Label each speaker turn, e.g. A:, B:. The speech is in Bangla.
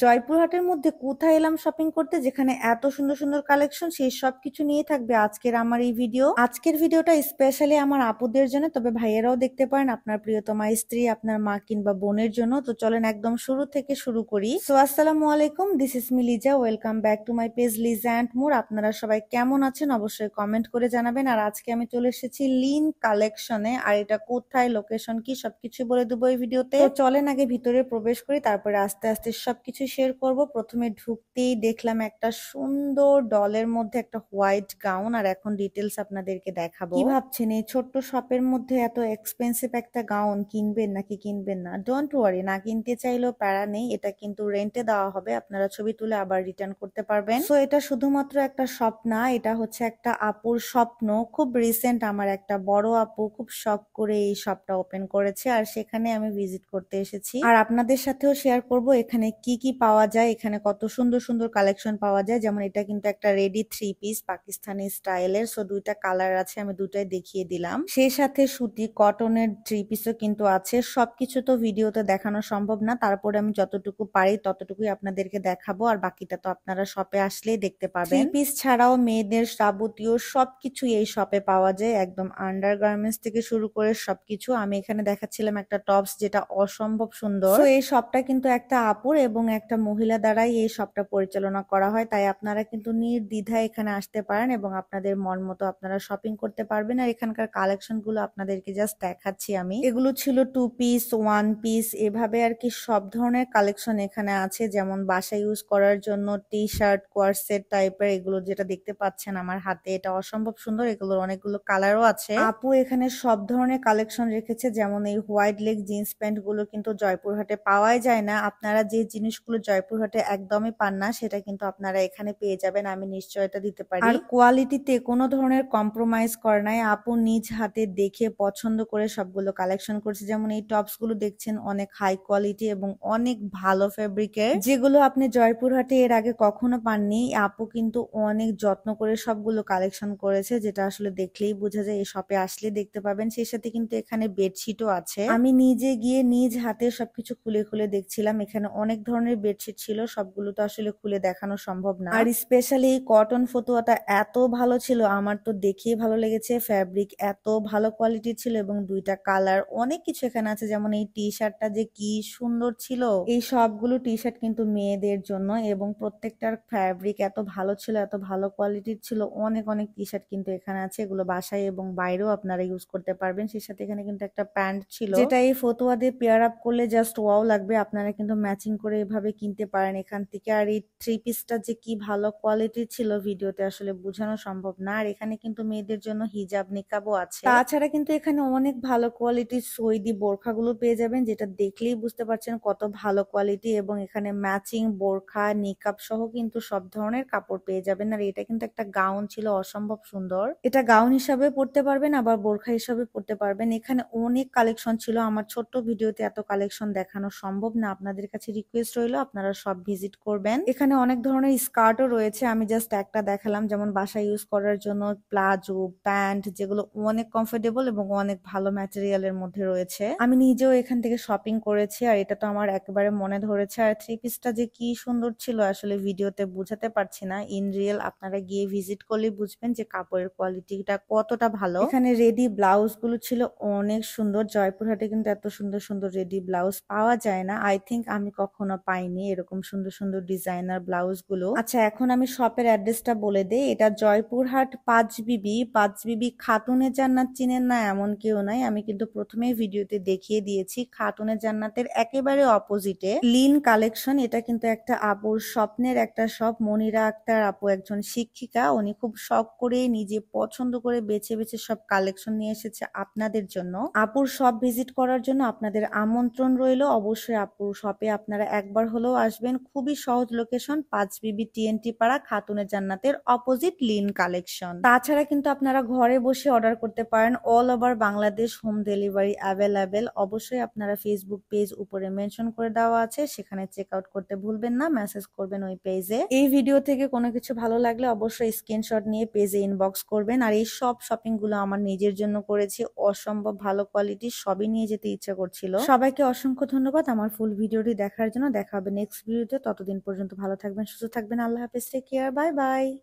A: জয়পুরহাটের মধ্যে কোথায় এলাম শপিং করতে যেখানে এত সুন্দর সুন্দর কালেকশন, সেই সব কিছু নিয়ে থাকবে আজকের আমার এই ভিডিও। আজকের ভিডিওটা স্পেশালি আমার আপুদের জন্য, তবে ভাইয়েরাও দেখতে পারেন, আপনার প্রিয়তমা স্ত্রী, আপনার মা কিংবা বোনের জন্য। তো চলেন একদম শুরু থেকে শুরু করি। সো আসসালামু আলাইকুম, this is me Liza, welcome back to my page Liza and more. আপনারা সবাই কেমন আছেন অবশ্যই কমেন্ট করে জানাবেন। আর আজকে আমি চলে এসেছি লিন কালেকশনে, আর এটা কোথায়, লোকেশন কি, সবকিছু বলে দেবো এই ভিডিওতে। তো চলেন আগে ভিতরে প্রবেশ করি, তারপরে আস্তে আস্তে সবকিছু শেয়ার করব। প্রথমে ঢুকতেই দেখলাম একটা সুন্দর ডলের মধ্যে একটা হোয়াইট গাউন, আর এখন ডিটেলস আপনাদেরকে দেখাবো। কি ভাবছেন এই ছোট্ট শপের মধ্যে এত এক্সপেন্সিভ একটা গাউন কিনবেন নাকি কিনবেন না? ডোন্ট ওয়ারি, না কিনতে চাইলেও প্যারা নেই, এটা কিন্তু রেন্টে দেওয়া হবে, আপনারা ছবি তুলে আবার রিটার্ন করতে পারবেন। সো এটা শুধুমাত্র একটা শপ না, এটা হচ্ছে একটা আপুর স্বপ্ন। খুব রিসেন্ট আমার একটা বড় আপু খুব শখ করে এই শপটা ওপেন করেছে, আর সেখানে আমি ভিজিট করতে এসেছি। আর আপনাদের সাথেও শেয়ার করব এখানে কি কি পাওয়া যায়, এখানে কত সুন্দর সুন্দর কালেকশন পাওয়া যায়। যেমন এটা কিন্তু একটা রেডি থ্রি পিস পাকিস্তানি স্টাইলের, সো দুইটা কালার আছে, আমি দুটাই দেখিয়ে দিলাম। সেই সাথে সুতি কটনের থ্রি পিসও কিন্তু আছে। সবকিছু তো ভিডিওতে দেখানো সম্ভব না, তারপরে আমি যতটুকু পারি ততটুকুই আপনাদেরকে দেখাবো, আর বাকিটা তো আপনারা শপে আসলেই দেখতে পাবেন। থ্রি পিস ছাড়াও মেয়েদের যাবতীয় সবকিছু এই শপে পাওয়া যায়, একদম আন্ডার গার্মেন্টস থেকে শুরু করে সবকিছু। আমি এখানে দেখাচ্ছিলাম একটা টপস যেটা অসম্ভব সুন্দর। তো এই শপটা কিন্তু একটা আপুর এবং একটা মহিলা দ্বারাই এই শপটা পরিচালনা করা হয়, তাই আপনারা কিন্তু নির্দ্বিধায় এখানে আসতে পারেন এবং আপনাদের মন মতো আপনারা শপিং করতে পারবেন। আর এখানকার কালেকশন গুলো আপনাদেরকে জাস্ট দেখাচ্ছি আমি। এগুলো ছিল টু পিস, ওয়ান পিস, এভাবে আর কি সব ধরনের কালেকশন এখানে আছে। যেমন বাসায় ইউজ করার জন্য টি শার্ট, কোয়ারসেট টাইপের, এগুলো যেটা দেখতে পাচ্ছেন আমার হাতে, এটা অসম্ভব সুন্দর। এগুলোর অনেকগুলো কালারও আছে। আপু এখানে সব ধরনের কালেকশন রেখেছে, যেমন এই হোয়াইট লেগ জিন্স প্যান্ট গুলো কিন্তু জয়পুরহাটে পাওয়াই যায় না। আপনারা যে জিনিসগুলো জয়পুরহাটে একদমই পান না, সেটা কিন্তু আপনারা এখানে পেয়ে যাবেন, আমি নিশ্চয়তা দিতে পারি। আর কোয়ালিটিতে কোনো ধরনের কম্প্রোমাইজ করে নাই, আপু নিজ হাতে দেখে পছন্দ করে সবগুলো কালেকশন করছে। যেমন এই টপস গুলো দেখছেন, অনেক হাই কোয়ালিটি এবং অনেক ভালো ফেব্রিকের, যেগুলো আপনি জয়পুরহাটে এর আগে কখনো পাননি। আপু কিন্তু অনেক যত্ন করে সবগুলো কালেকশন করেছে, যেটা আসলে দেখলেই বোঝা যায়, এই শপে আসলে দেখতে পাবেন। সেই সাথে কিন্তু এখানে বেডশিটও আছে। আমি নিজে গিয়ে নিজ হাতে সবকিছু খুলে খুলে দেখছিলাম। এখানে অনেক ধরনের বেডশিট ছিল, সবগুলো তো আসলে খুলে দেখানো সম্ভব না। আর স্পেশালি এই কটন ফতুয়াটা এত ভালো ছিল, আমার তো দেখেই ভালো লেগেছে। ফ্যাব্রিক এত ভালো কোয়ালিটির ছিল এবং দুইটা কালার, অনেক কিছু এখানে আছে। যেমন এই টি শার্টটা যে কি সুন্দর ছিল। এই সবগুলো টি শার্ট কিন্তু মেয়েদের জন্য, এবং প্রত্যেকটার ফ্যাব্রিক এত ভালো ছিল, এত ভালো কোয়ালিটির ছিল। অনেক অনেক টি শার্ট কিন্তু এখানে আছে, এগুলো বাসায় এবং বাইরেও আপনারা ইউজ করতে পারবেন। সেই সাথে এখানে কিন্তু একটা প্যান্ট ছিল, যেটা এই ফতুয়া দিয়ে পেয়ার আপ করলে জাস্ট ওয়াও লাগবে। আপনারা কিন্তু ম্যাচিং করে এভাবে কিনতে পারেন এখান থেকে। আর এই থ্রি পিসটা যে কি ভালো কোয়ালিটির ছিল, ভিডিওতে আসলে বোঝানো সম্ভব না। আর এখানে কিন্তু মেয়েদের জন্য হিজাব নিকাবও আছে। তাছাড়া কিন্তু এখানে অনেক ভালো কোয়ালিটির সৌদি বোরখাগুলো পেয়ে যাবেন, যেটা দেখলেই বুঝতে পারছেন কত ভালো কোয়ালিটি। এবং এখানে ম্যাচিং বোরখা, নিকাব সহ কিন্তু সব ধরনের কাপড় পেয়ে যাবেন। আর এটা কিন্তু একটা গাউন ছিল, অসম্ভব সুন্দর। এটা গাউন হিসাবে পরতে পারবেন, আবার বোরখা হিসাবে পরতে পারবেন। এখানে অনেক কালেকশন ছিল, আমার ছোট্ট ভিডিওতে এত কালেকশন দেখানো সম্ভব না। আপনাদের কাছে রিকোয়েস্ট রইলো আপনারা সব ভিজিট করবেন। এখানে অনেক ধরনের স্কার্টও রয়েছে, আমি জাস্ট একটা দেখালাম। যেমন বাসায় ইউজ করার জন্য প্লাজো, প্যান্ট, যেগুলো অনেক কমফোর্টেবল এবং অনেক ভালো ম্যাটেরিয়ালের মধ্যে রয়েছে। আমি নিজেও এখান থেকে শপিং করেছি, আর এটা তো আমার একেবারে মনে ধরেছে। আর থ্রি পিসটা যে কি সুন্দর ছিল, আসলে ভিডিওতে বুঝাতে পারছি না। ইন রিয়েল আপনারা গিয়ে ভিজিট করলে বুঝবেন যে কাপড়ের কোয়ালিটিটা কতটা ভালো। এখানে রেডি ব্লাউজ গুলো ছিল অনেক সুন্দর। জয়পুরহাটে কিন্তু এত সুন্দর সুন্দর রেডি ব্লাউজ পাওয়া যায় না, আই থিঙ্ক আমি কখনো পাইনি এরকম সুন্দর সুন্দর ডিজাইনার ব্লাউজ গুলো। আচ্ছা, এখন আমি শপের অ্যাড্রেসটা বলে দেই। এটা জয়পুরহাট 5 বিবি। 5 বিবি খাতুনে জান্নাত চিনেন না এমন কেউ নাই, আমি কিন্তু প্রথমেই ভিডিওতে দেখিয়ে দিয়েছি। খাতুনে জান্নাতের একেবারে অপোজিটে লিন কালেকশন, এটা কিন্তু একটা আপুর স্বপ্নের একটা শপ। মনিরা আক্তার আপু একজন শিক্ষিকা, উনি খুব শখ করে নিজে পছন্দ করে বেছে বেছে সব কালেকশন নিয়ে এসেছে আপনাদের জন্য। আপুর শপ ভিজিট করার জন্য আপনাদের আমন্ত্রণ রইলো। অবশ্যই আপুর শপে আপনারা একবার হলেও আসবেন। খুবই সহজ লোকেশন, 5 বিবি TNT পাড়া, খাতুনে জান্নাতের অপোজিট লিন কালেকশন। তাছাড়া কিন্তু আপনারা ঘরে বসে অর্ডার করতে পারেন, all over Bangladesh home delivery available. অবশ্যই আপনারা ফেসবুক পেজ উপরে মেনশন করে দেওয়া আছে, সেখানে চেক আউট করতে ভুলবেন না, মেসেজ করবেন ওই পেজে। এই ভিডিও থেকে কোনো কিছু ভালো লাগলে অবশ্যই স্ক্রিনশট নিয়ে পেজে ইনবক্স করবেন। আর এই সব শপিং গুলো আমার নিজের জন্য করেছি, অসম্ভব ভালো কোয়ালিটি, সবই নিয়ে যেতে ইচ্ছা করছিল। সবাইকে অসংখ্য ধন্যবাদ আমার ফুল ভিডিওটি দেখার জন্য। দেখা হবে হবে নেক্সট ভিডিওতে। ততদিন পর্যন্ত ভালো থাকবেন, সুস্থ থাকবেন। আল্লাহ হাফেজ, টেক কেয়ার, বাই বাই।